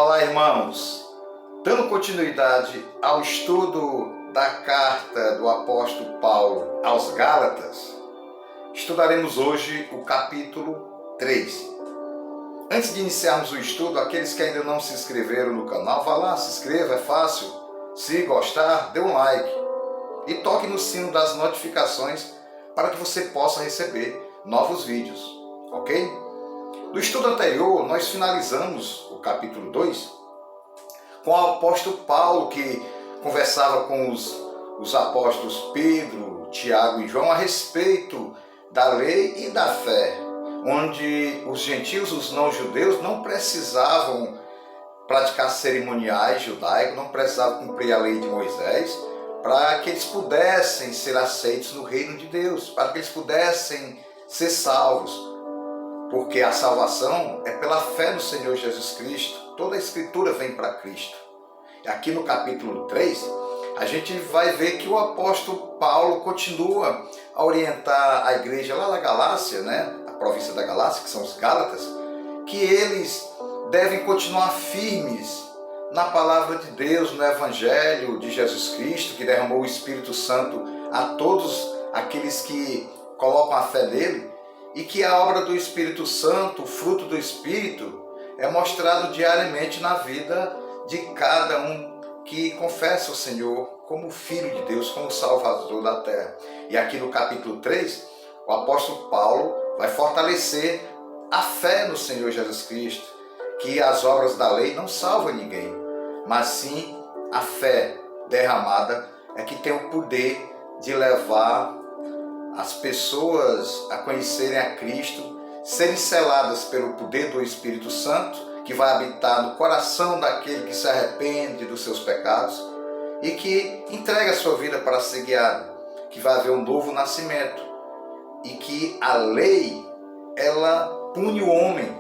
Olá, irmãos! Dando continuidade ao estudo da carta do apóstolo Paulo aos Gálatas, estudaremos hoje o capítulo 3. Antes de iniciarmos o estudo, aqueles que ainda não se inscreveram no canal, vá lá, se inscreva, é fácil. Se gostar, dê um like e toque no sino das notificações para que você possa receber novos vídeos, ok? No estudo anterior, nós finalizamos o capítulo 2 com o apóstolo Paulo, que conversava com os apóstolos Pedro, Tiago e João a respeito da lei e da fé, onde os gentios, os não-judeus, não precisavam praticar cerimoniais judaicos, não precisavam cumprir a lei de Moisés, para que eles pudessem ser aceitos no reino de Deus, para que eles pudessem ser salvos. Porque a salvação é pela fé no Senhor Jesus Cristo. Toda a Escritura vem para Cristo. Aqui no capítulo 3, a gente vai ver que o apóstolo Paulo continua a orientar a igreja lá da Galácia, a província da Galácia, que são os Gálatas, que eles devem continuar firmes na palavra de Deus, no Evangelho de Jesus Cristo, que derramou o Espírito Santo a todos aqueles que colocam a fé nele, e que a obra do Espírito Santo, o fruto do Espírito, é mostrado diariamente na vida de cada um que confessa o Senhor como Filho de Deus, como Salvador da terra. E aqui no capítulo 3, o apóstolo Paulo vai fortalecer a fé no Senhor Jesus Cristo, que as obras da lei não salvam ninguém, mas sim a fé derramada é que tem o poder de levar as pessoas a conhecerem a Cristo, serem seladas pelo poder do Espírito Santo, que vai habitar no coração daquele que se arrepende dos seus pecados e que entrega a sua vida para ser guiado, que vai haver um novo nascimento e que a lei, ela pune o homem.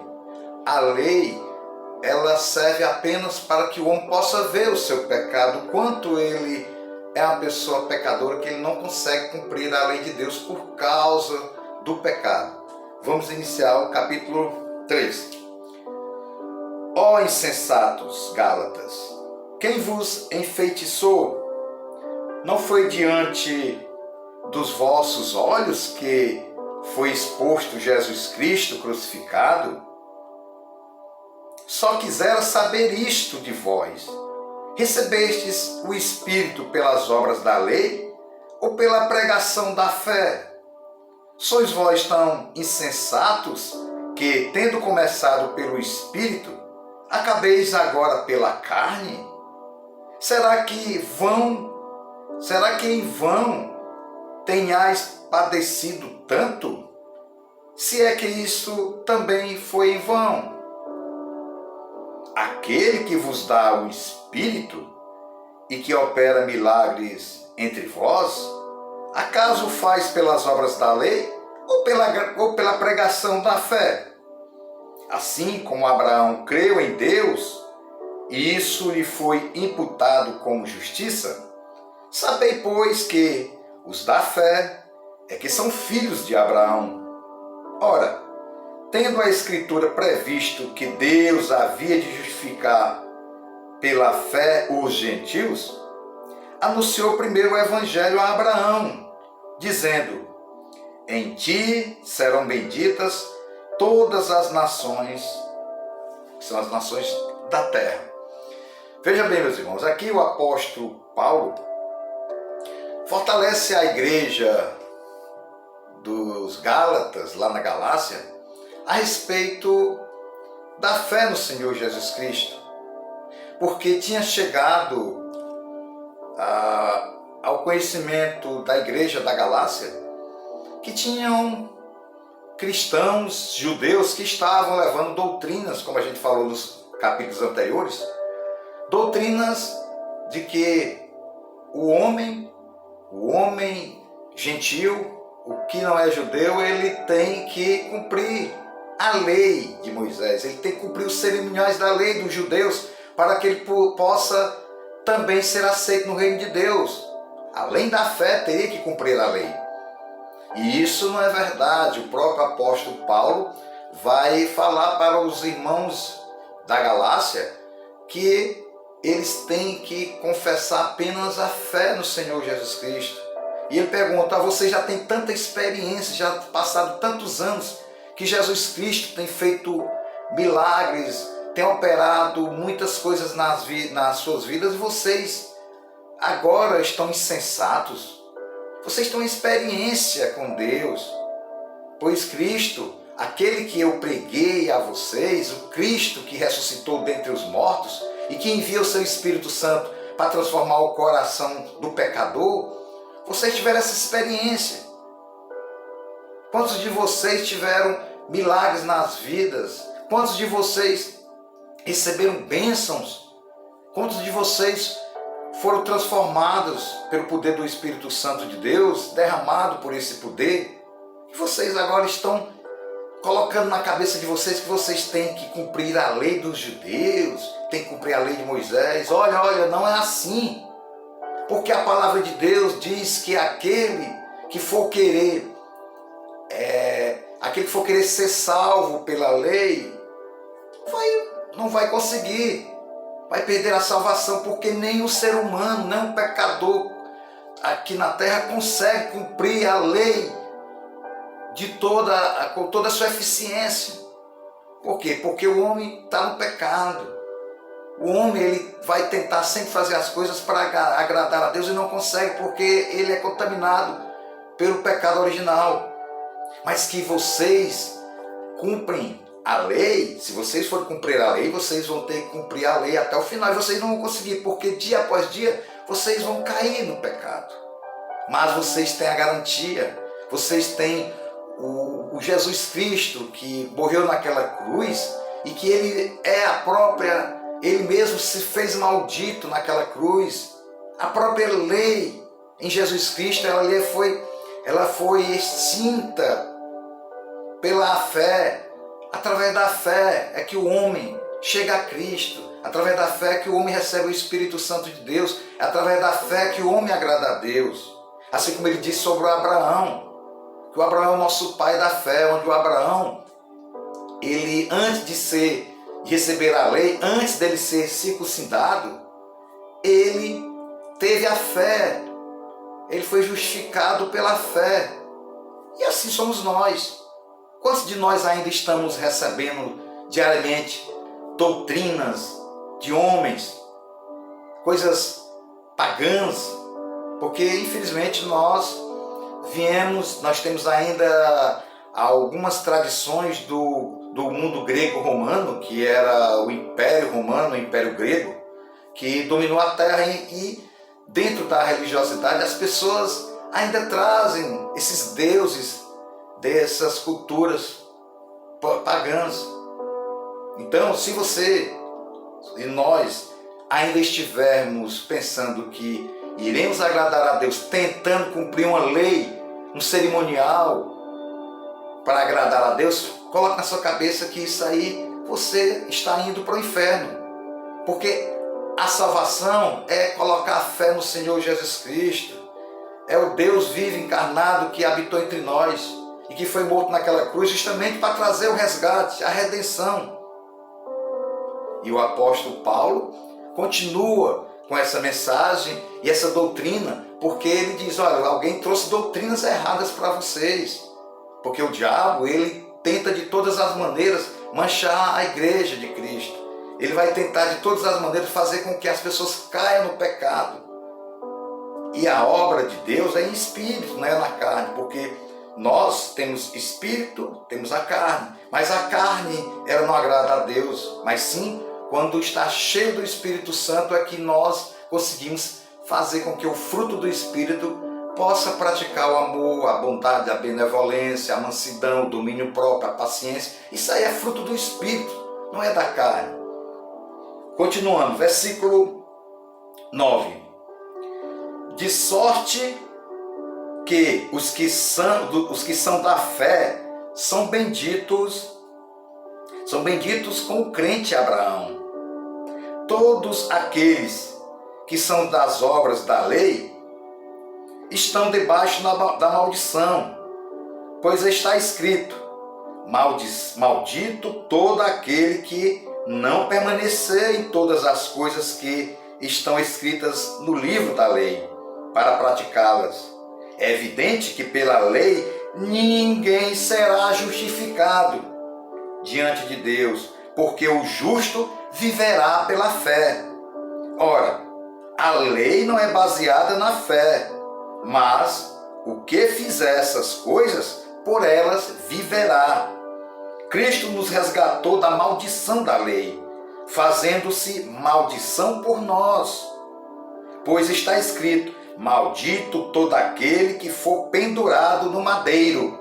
A lei, ela serve apenas para que o homem possa ver o seu pecado, quanto ele é uma pessoa pecadora, que ele não consegue cumprir a lei de Deus por causa do pecado. Vamos iniciar o capítulo 3. Ó insensatos Gálatas, quem vos enfeitiçou? Não foi diante dos vossos olhos que foi exposto Jesus Cristo crucificado? Só quisera saber isto de vós: recebestes o Espírito pelas obras da lei ou pela pregação da fé? Sois vós tão insensatos que, tendo começado pelo Espírito, acabeis agora pela carne? Será que em vão tenhais padecido tanto? Se é que isso também foi em vão. Aquele que vos dá o Espírito e que opera milagres entre vós, acaso faz pelas obras da lei ou pela pregação da fé? Assim como Abraão creu em Deus, e isso lhe foi imputado como justiça, sabei, pois, que os da fé é que são filhos de Abraão. Ora, tendo a Escritura previsto que Deus havia de justificar pela fé os gentios, anunciou primeiro o Evangelho a Abraão, dizendo: em ti serão benditas todas as nações, que são as nações da terra. Veja bem, meus irmãos, aqui o apóstolo Paulo fortalece a igreja dos Gálatas, lá na Galácia, a respeito da fé no Senhor Jesus Cristo, porque tinha chegado ao conhecimento da igreja da Galácia que tinham cristãos, judeus, que estavam levando doutrinas, como a gente falou nos capítulos anteriores, doutrinas de que o homem gentil, o que não é judeu, ele tem que cumprir a lei de Moisés, ele tem que cumprir os cerimoniais da lei dos judeus para que ele possa também ser aceito no reino de Deus. Além da fé, teria que cumprir a lei. E isso não é verdade. O próprio apóstolo Paulo vai falar para os irmãos da Galácia que eles têm que confessar apenas a fé no Senhor Jesus Cristo. E ele pergunta: você já tem tanta experiência, já passaram tantos anos que Jesus Cristo tem feito milagres, tem operado muitas coisas nas suas vidas, e vocês agora estão insensatos? Vocês estão em experiência com Deus. Pois Cristo, aquele que eu preguei a vocês, o Cristo que ressuscitou dentre os mortos e que envia o seu Espírito Santo para transformar o coração do pecador, vocês tiveram essa experiência. Quantos de vocês tiveram milagres nas vidas? Quantos de vocês receberam bênçãos? Quantos de vocês foram transformados pelo poder do Espírito Santo de Deus, derramado por esse poder? E vocês agora estão colocando na cabeça de vocês que vocês têm que cumprir a lei dos judeus, têm que cumprir a lei de Moisés. Olha, não é assim. Porque a palavra de Deus diz que aquele que for querer ser salvo pela lei, não vai conseguir. Vai perder a salvação, porque nem o ser humano, nem o pecador aqui na terra consegue cumprir a lei com toda a sua eficiência. Por quê? Porque o homem está no pecado. O homem ele vai tentar sempre fazer as coisas para agradar a Deus e não consegue, porque ele é contaminado pelo pecado original. Mas que vocês cumprem a lei, se vocês forem cumprir a lei, vocês vão ter que cumprir a lei até o final. E vocês não vão conseguir, porque dia após dia vocês vão cair no pecado. Mas vocês têm a garantia, vocês têm o Jesus Cristo que morreu naquela cruz e que ele mesmo se fez maldito naquela cruz. A própria lei em Jesus Cristo, ela foi extinta pela fé. Através da fé é que o homem chega a Cristo. Através da fé é que o homem recebe o Espírito Santo de Deus. É através da fé que o homem agrada a Deus. Assim como ele disse sobre o Abraão, que o Abraão é o nosso pai da fé, onde o Abraão, ele antes de receber a lei, antes dele ser circuncidado, ele teve a fé, ele foi justificado pela fé. E assim somos nós. Quantos de nós ainda estamos recebendo diariamente doutrinas de homens, coisas pagãs? Porque infelizmente nós temos ainda algumas tradições do mundo grego-romano, que era o Império Romano, o Império Grego, que dominou a terra, e dentro da religiosidade as pessoas ainda trazem esses deuses dessas culturas pagãs. Então, se você e nós ainda estivermos pensando que iremos agradar a Deus tentando cumprir uma lei, um cerimonial para agradar a Deus, coloque na sua cabeça que isso aí você está indo para o inferno. Porque a salvação é colocar a fé no Senhor Jesus Cristo. É o Deus vivo encarnado que habitou entre nós e que foi morto naquela cruz justamente para trazer o resgate, a redenção. E o apóstolo Paulo continua com essa mensagem e essa doutrina, porque ele diz: olha, alguém trouxe doutrinas erradas para vocês. Porque o diabo, ele tenta de todas as maneiras manchar a igreja de Cristo. Ele vai tentar de todas as maneiras fazer com que as pessoas caiam no pecado. E a obra de Deus é em espírito, não é na carne, porque nós temos espírito, temos a carne, mas a carne ela não agrada a Deus, mas sim quando está cheio do Espírito Santo é que nós conseguimos fazer com que o fruto do Espírito possa praticar o amor, a bondade, a benevolência, a mansidão, o domínio próprio, a paciência. Isso aí é fruto do Espírito, não é da carne. Continuando, versículo 9. De sorte que os que são da fé são benditos com o crente Abraão. Todos aqueles que são das obras da lei estão debaixo da maldição, pois está escrito: maldito todo aquele que não permanecer em todas as coisas que estão escritas no livro da lei, para praticá-las. É evidente que pela lei ninguém será justificado diante de Deus, porque o justo viverá pela fé. Ora, a lei não é baseada na fé, mas o que fizer essas coisas, por elas viverá. Cristo nos resgatou da maldição da lei, fazendo-se maldição por nós. Pois está escrito: maldito todo aquele que for pendurado no madeiro.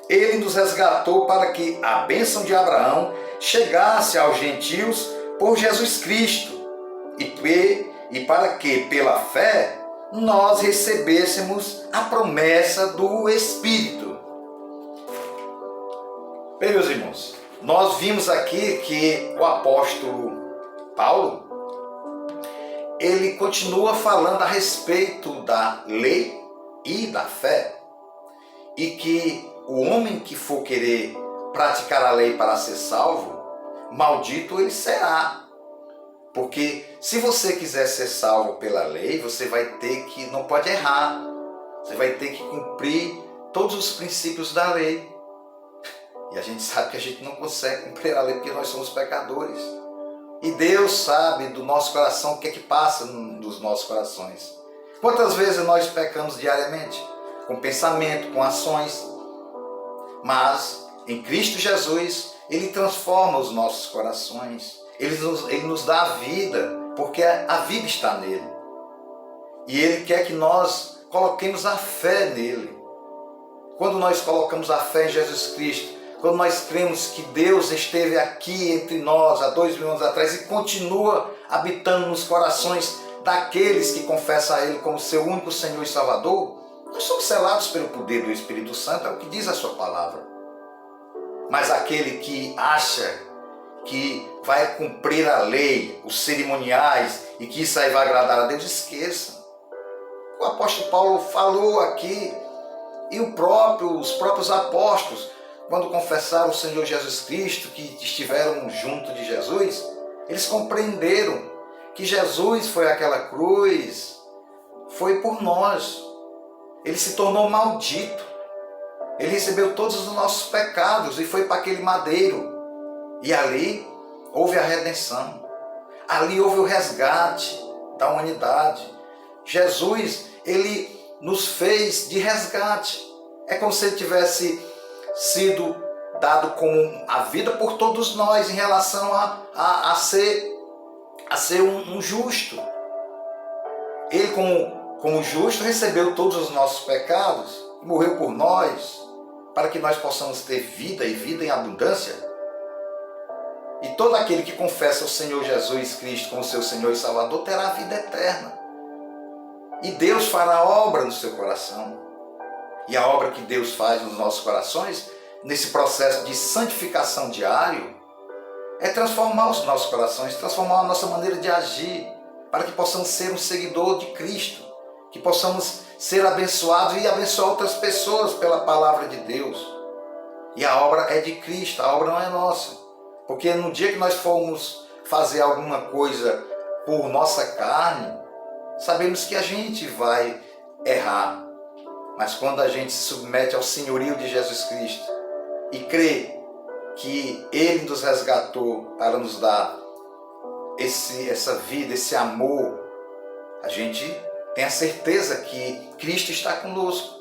Ele nos resgatou para que a bênção de Abraão chegasse aos gentios por Jesus Cristo, e para que, pela fé, nós recebêssemos a promessa do Espírito. Bem, meus irmãos, nós vimos aqui que o apóstolo Paulo, ele continua falando a respeito da lei e da fé, e que o homem que for querer praticar a lei para ser salvo, maldito ele será. Porque se você quiser ser salvo pela lei, você vai ter que, não pode errar, você vai ter que cumprir todos os princípios da lei. E a gente sabe que a gente não consegue cumprir a lei porque nós somos pecadores. E Deus sabe do nosso coração o que é que passa nos nossos corações. Quantas vezes nós pecamos diariamente? Com pensamento, com ações. Mas em Cristo Jesus, Ele transforma os nossos corações. Ele nos dá a vida, porque a vida está nele. E Ele quer que nós coloquemos a fé nele. Quando nós colocamos a fé em Jesus Cristo, quando nós cremos que Deus esteve aqui entre nós há 2000 anos atrás e continua habitando nos corações daqueles que confessam a Ele como seu único Senhor e Salvador, nós somos selados pelo poder do Espírito Santo, é o que diz a sua palavra. Mas aquele que acha que vai cumprir a lei, os cerimoniais, e que isso aí vai agradar a Deus, esqueça. O apóstolo Paulo falou aqui, e os próprios apóstolos, quando confessaram o Senhor Jesus Cristo, que estiveram junto de Jesus, eles compreenderam que Jesus foi aquela cruz, foi por nós. Ele se tornou maldito. Ele recebeu todos os nossos pecados e foi para aquele madeiro. E ali houve a redenção. Ali houve o resgate da humanidade. Jesus, ele nos fez de resgate. É como se ele tivesse sido dado como a vida por todos nós em relação a ser um justo. Ele, como justo, recebeu todos os nossos pecados, morreu por nós, para que nós possamos ter vida e vida em abundância. E todo aquele que confessa o Senhor Jesus Cristo como seu Senhor e Salvador terá a vida eterna. E Deus fará obra no seu coração. E a obra que Deus faz nos nossos corações, nesse processo de santificação diário, é transformar os nossos corações, transformar a nossa maneira de agir, para que possamos ser um seguidor de Cristo, que possamos ser abençoados e abençoar outras pessoas pela palavra de Deus. E a obra é de Cristo, a obra não é nossa. Porque no dia que nós formos fazer alguma coisa por nossa carne, sabemos que a gente vai errar. Mas quando a gente se submete ao senhorio de Jesus Cristo e crê que Ele nos resgatou para nos dar essa vida, esse amor, a gente tem a certeza que Cristo está conosco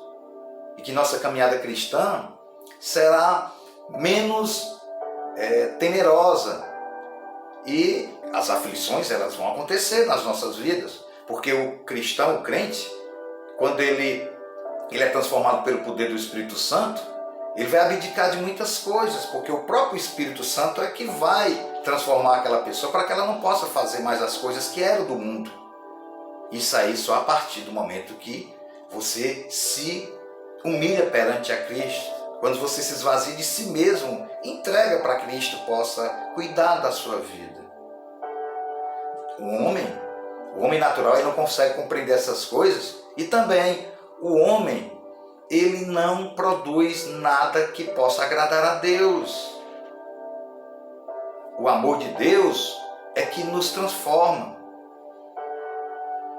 e que nossa caminhada cristã será menos temerosa, e as aflições elas vão acontecer nas nossas vidas, porque o cristão, o crente, quando ele é transformado pelo poder do Espírito Santo, ele vai abdicar de muitas coisas, porque o próprio Espírito Santo é que vai transformar aquela pessoa para que ela não possa fazer mais as coisas que eram do mundo. Isso aí só a partir do momento que você se humilha perante a Cristo, quando você se esvazia de si mesmo, entrega para que Cristo possa cuidar da sua vida. O homem natural, ele não consegue compreender essas coisas, e também o homem, ele não produz nada que possa agradar a Deus. o amor de Deus é que nos transforma.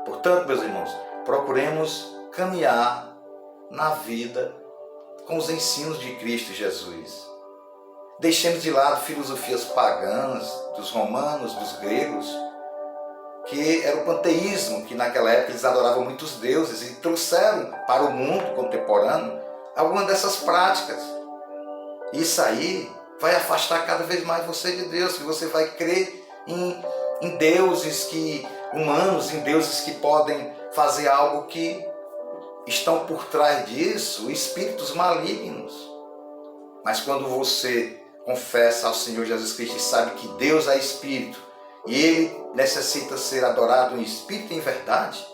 Portanto, meus irmãos, procuremos caminhar na vida com os ensinos de Cristo Jesus. Deixemos de lado filosofias pagãs dos romanos, dos gregos, que era o panteísmo, que naquela época eles adoravam muitos deuses e trouxeram para o mundo contemporâneo algumas dessas práticas. Isso aí vai afastar cada vez mais você de Deus, que você vai crer em deuses humanos, em deuses que podem fazer algo que estão por trás disso, espíritos malignos. Mas quando você confessa ao Senhor Jesus Cristo e sabe que Deus é Espírito e Ele necessita ser adorado em Espírito e em verdade,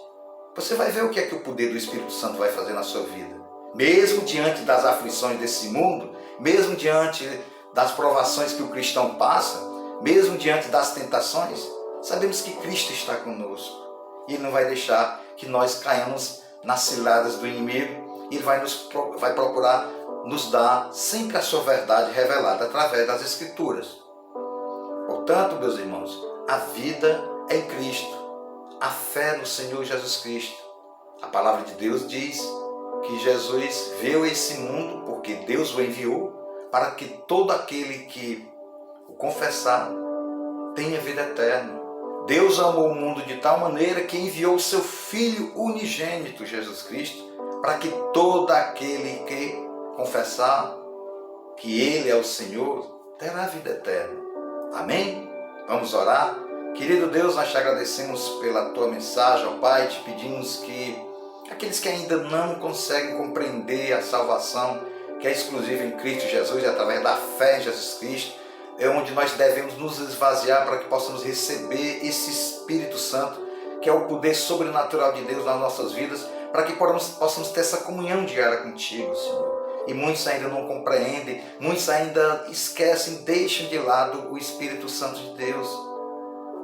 você vai ver o que é que o poder do Espírito Santo vai fazer na sua vida. Mesmo diante das aflições desse mundo, mesmo diante das provações que o cristão passa, mesmo diante das tentações, sabemos que Cristo está conosco. E Ele não vai deixar que nós caiamos nas ciladas do inimigo. Ele vai procurar nos dar sempre a sua verdade revelada através das Escrituras. Portanto, meus irmãos, a vida é em Cristo, a fé no Senhor Jesus Cristo. A palavra de Deus diz que Jesus veio a esse mundo porque Deus o enviou para que todo aquele que o confessar tenha vida eterna. Deus amou o mundo de tal maneira que enviou o seu Filho unigênito, Jesus Cristo, para que todo aquele que confessar que Ele é o Senhor terá vida eterna. Amém? Vamos orar? Querido Deus, nós te agradecemos pela tua mensagem, ó Pai, te pedimos que aqueles que ainda não conseguem compreender a salvação que é exclusiva em Cristo Jesus e através da fé em Jesus Cristo, é onde nós devemos nos esvaziar para que possamos receber esse Espírito Santo, que é o poder sobrenatural de Deus nas nossas vidas, para que possamos ter essa comunhão diária contigo, Senhor. E muitos ainda não compreendem, muitos ainda esquecem, deixam de lado o Espírito Santo de Deus.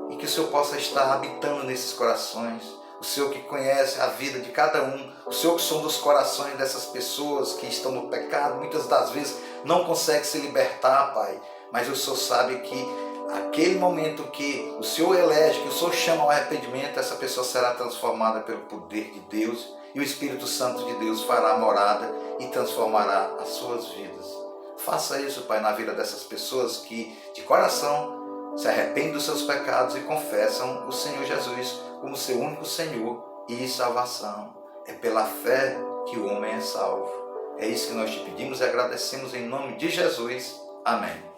E que o Senhor possa estar habitando nesses corações. O Senhor que conhece a vida de cada um, o Senhor que sonda os corações dessas pessoas que estão no pecado, muitas das vezes não consegue se libertar, Pai. Mas o Senhor sabe que aquele momento que o Senhor elege, que o Senhor chama ao arrependimento, essa pessoa será transformada pelo poder de Deus e o Espírito Santo de Deus fará morada e transformará as suas vidas. Faça isso, Pai, na vida dessas pessoas que de coração se arrependem dos seus pecados e confessam o Senhor Jesus como seu único Senhor e salvação. É pela fé que o homem é salvo. É isso que nós te pedimos e agradecemos em nome de Jesus. Amém.